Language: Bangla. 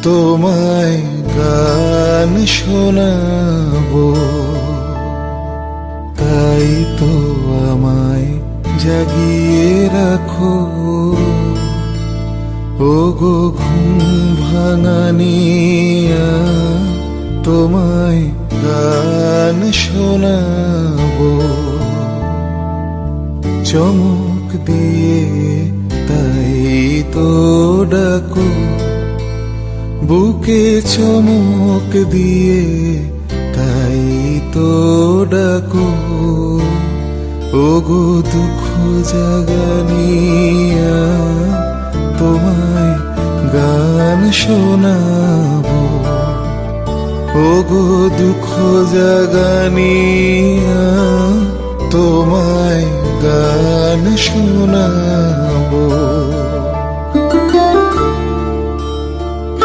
তোমায় গান শোনাবো। তাই তো আমায় জাগিয়ে রাখো, ওগো ঘুম ভাঙানিয়া, তোমায় গান শোনাবো। চমক দিয়ে তাই তো ডাকো, বুকে চমক দিয়ে তাই তো ডাকো, ওগো দুঃখ জাগানিয়া, তোমায় গান শোনাবো। ওগো দুঃখ জাগানিয়া, তোমায় গান শোনাবো।